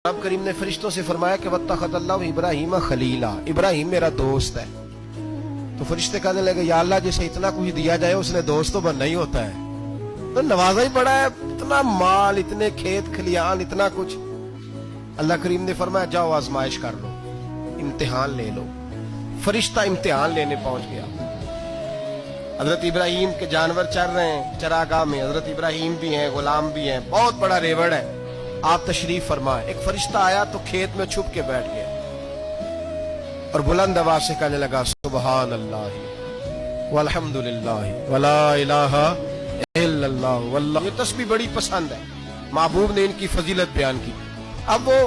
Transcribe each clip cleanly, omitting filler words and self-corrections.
रब करीम ने फरिश्तों से फरमाया कि वत्तखज़ल्लाहु इब्राहीम खलीला, इब्राहिम मेरा दोस्त है। तो फरिश्ते कहने लगे या अल्लाह जिसे इतना कुछ दिया जाए उसने दोस्त तो बनना ही होता है, तो नवाजा ही पड़ा है, इतना माल, इतने खेत खलियान, इतना कुछ। अल्लाह करीम ने फरमाया जाओ आजमाइश कर लो, इम्तिहान ले लो। फरिश्ता इम्तिहान लेने पहुंच गया। हजरत इब्राहिम के जानवर चर रहे हैं चरागाह में, हजरत इब्राहिम भी हैं, गुलाम भी हैं, बहुत बड़ा रेवड़ है। आप तशरीफ फरमाए। एक फरिश्ता आया तो खेत में छुप के बैठ गया और बुलंद आवाज से कहने लगा सुबहान अल्लाह वल्हम्दुलिल्लाह वला इलाहा इल्लल्लाह वल्लाह। ये तस्बीह बड़ी पसंद है, महबूब ने इनकी फजीलत बयान की। अब वो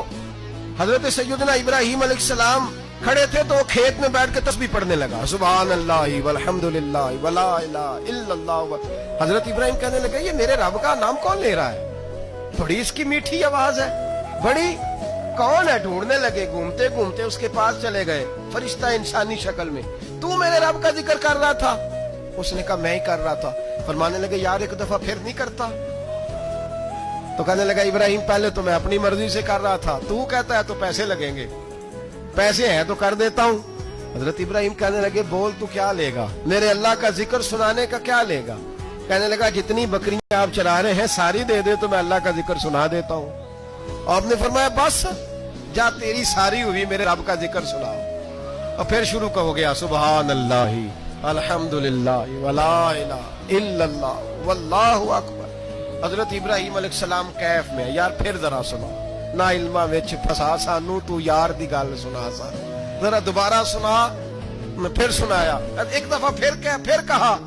हजरत सैयदना इब्राहिम अलैहिस्सलाम खड़े थे तो वो खेत में बैठ के तस्बीह पढ़ने लगा सुबहान अल्लाह वल्हम्दुलिल्लाह वला इलाहा इल्लल्लाह। हजरत इब्राहिम कहने लगे ये मेरे रब का नाम कौन ले रहा है, बड़ी इसकी मीठी आवाज है, बड़ी कौन है। ढूंढने लगे, घूमते घूमते उसके पास चले गए। फरिश्ता इंसानी शक्ल में, तू मेरे रब का जिक्र कर रहा था? उसने कहा मैं ही कर रहा था। फरमाने लगे यार एक दफा फिर नहीं करता? तो कहने लगा इब्राहिम पहले तो मैं अपनी मर्जी से कर रहा था, तू कहता है तो पैसे लगेंगे, पैसे हैं तो कर देता हूँ। हजरत इब्राहिम कहने लगे बोल तू क्या लेगा, मेरे अल्लाह का जिक्र सुनाने का क्या लेगा? कहने लगा जितनी बकरियां आप चरा रहे हैं सारी दे दे तो मैं अल्लाह का जिक्र सुना देता हूँ। आपने फरमाया बस जा तेरी सारी हुई, मेरे रब का जिक्र सुनाओ। और फिर शुरू हो गया सुबहान अल्लाह अल्हम्दुलिल्लाह वला इलाहा इल्लल्लाह वल्लाहु अकबर। हजरत इब्राहिम अलैहिस्सलाम कैफ में, यार फिर जरा सुना, ना इल्मा विच फसा सानू, तू यार दी गल सुना सा, जरा दोबारा सुना। मैं फिर सुनाया, एक दफा फिर कहा।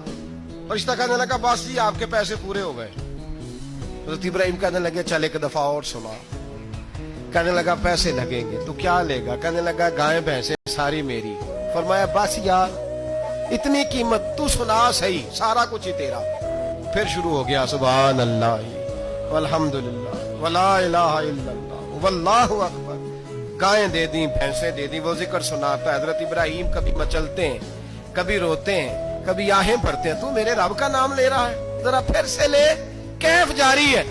फरिश्ता कहने लगा बस जी आपके पैसे पूरे हो गए। हज़रत इब्राहिम कहने लगे चल एक दफा और सुना। कहने लगा पैसे लगेंगे, तो क्या लेगा? कहने लगा गाय भैंसे सारी मेरी। फरमाया बस यार इतनी कीमत, तू सुना सही, सारा कुछ ही तेरा। फिर शुरू हो गया सुभान अल्लाह वल्हम्दुलिल्लाह वला इलाहा इल्लल्लाह वल्लाहु अकबर। गायें दे दी, भैंसे दे दी, वो जिक्र सुनाता है। हजरत इब्राहिम कभी मचलते हैं, कभी रोते हैं, कभी आहें भरते हैं, तू मेरे रब का नाम ले रहा है, जरा फिर से ले। कैफ जारी है।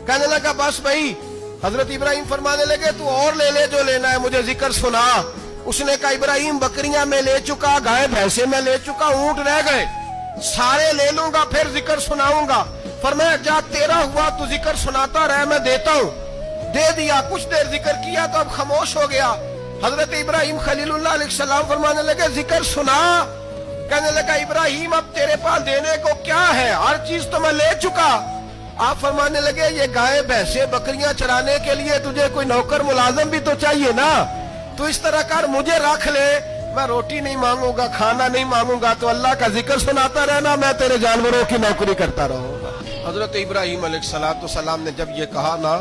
कहने लगा बस भाई। हजरत इब्राहिम फरमाने लगे तू और ले जो लेना है, मुझे जिक्र सुना। उसने कहा इब्राहिम बकरियां मैं ले चुका, गाय भैंसे मैं ले चुका, ऊंट रह गए, सारे ले लूंगा फिर जिक्र सुनाऊंगा। फरमाया जा तेरा हुआ तू जिक्र सुनाता रहे, मैं देता हूँ। दे दिया, कुछ देर जिक्र किया तो अब खामोश हो गया। हजरत इब्राहिम खलीलुल्लाह अलैहिस्सलाम फरमाने लगे जिक्र सुना। कहने लगा इब्राहिम अब तेरे पास देने को क्या है, हर चीज तो मैं ले चुका। आप फरमाने लगे ये गाय भैंसे बकरियां चराने के लिए तुझे कोई नौकर मुलाजम भी तो चाहिए ना, तो इस तरह कर मुझे रख ले, मैं रोटी नहीं मांगूंगा, खाना नहीं मांगूंगा, तो अल्लाह का जिक्र सुनाता रहना, मैं तेरे जानवरों की नौकरी करता रहूंगा। हजरत इब्राहिम अलैहिस्सलाम ने जब ये कहा ना,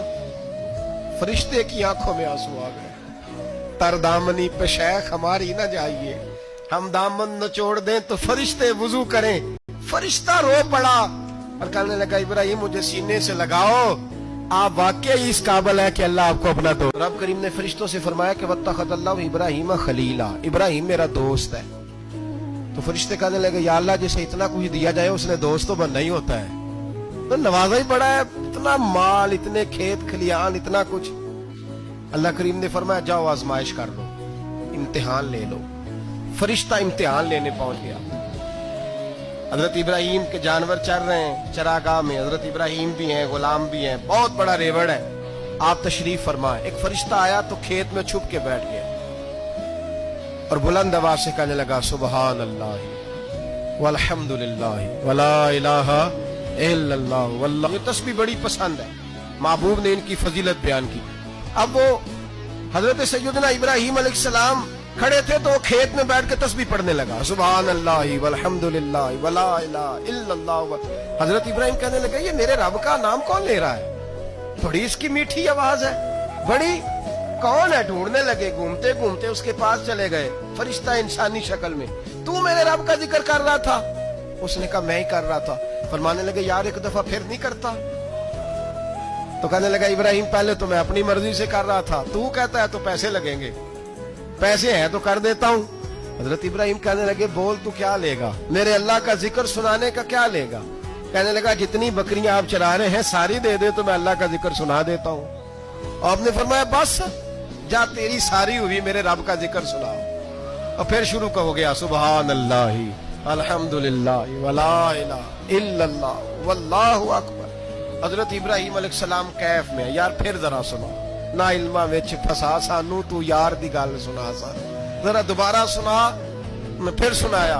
फरिश्ते की आंखों में आंसू आ गए। तरदामनी पे शेख हमारी ना जाइए, हम दामन नचोड़ दें तो फरिश्ते वुजू करें। फरिश्ता रो पड़ा और कहने लगा इब्राहिम मुझे सीने से लगाओ, आप वाकई इस काबिल है कि अल्लाह आपको अपना दोस्त। रब करीम ने फरिश्तों से फरमाया कि वत्तखज़ल्लाहु इब्राहीम खलीला, इब्राहिम मेरा दोस्त है। तो फरिश्ते कहने लगे या अल्लाह जिसे इतना कुछ दिया जाए उसने दोस्त तो बनना ही होता है, तो नवाजा ही पड़ा है, इतना माल, इतने खेत खलियान, इतना कुछ। अल्लाह करीम ने फरमाया जाओ आजमाइश कर लो, इम्तिहान ले लो। फरिश्ता इम्तिहान लेने पहुंच गया। हजरत इब्राहिम के जानवर चर रहे हैं चरागाह में, हजरत इब्राहिम भी हैं, गुलाम भी हैं, बहुत बड़ा रेवड़ है। आप तशरीफ फरमाए। एक फरिश्ता आया तो खेत में छुप के बैठ गया और बुलंद आवाज से कहने लगा सुबहान अल्लाह वल्हम्दुलिल्लाह वला इलाहा इल्लल्लाह वल्लाह। ये तस्बीह बड़ी पसंद है, महबूब ने इनकी फजीलत बयान की। अब वो हजरत सैयदना इब्राहिम अलैहिस्सलाम खड़े थे तो वो खेत में बैठ के तस्बीह पढ़ने लगा सुबहान अल्लाह वल्हम्दुलिल्लाह वला इलाहा इल्लल्लाह। हजरत इब्राहिम कहने लगे ये मेरे रब का नाम कौन ले रहा है, बड़ी इसकी मीठी आवाज है, बड़ी कौन है। ढूंढने लगे, घूमते घूमते उसके पास चले गए। फरिश्ता इंसानी शक्ल में, तू मेरे रब का जिक्र कर रहा था? उसने कहा मैं ही कर रहा था। फरमाने लगे यार एक दफा फिर नहीं करता? तो कहने लगा इब्राहिम पहले तो मैं अपनी मर्जी से कर रहा था, तू कहता है तो पैसे लगेंगे, पैसे हैं तो कर देता हूँ। हजरत इब्राहिम कहने लगे बोल तू क्या लेगा, मेरे अल्लाह का जिक्र सुनाने का क्या लेगा? कहने लगा जितनी बकरियां आप चरा रहे हैं सारी दे दे तो मैं अल्लाह का जिक्र सुना देता हूँ। آپ نے فرمایا بس جا تیری ساری ہوئی میرے رب کا ذکر سناؤ. اور پھر شروع ہو گیا سبحان اللہ الحمدللہ ولا الہ الا اللہ واللہ اکبر. حضرت ابراہیم علیہ السلام کیف میں یار پھر ذرا سنا نہ علماں وچ پھسا سانو تو یار دی گل سنا سا ذرا دوبارہ سنا. میں پھر سنایا.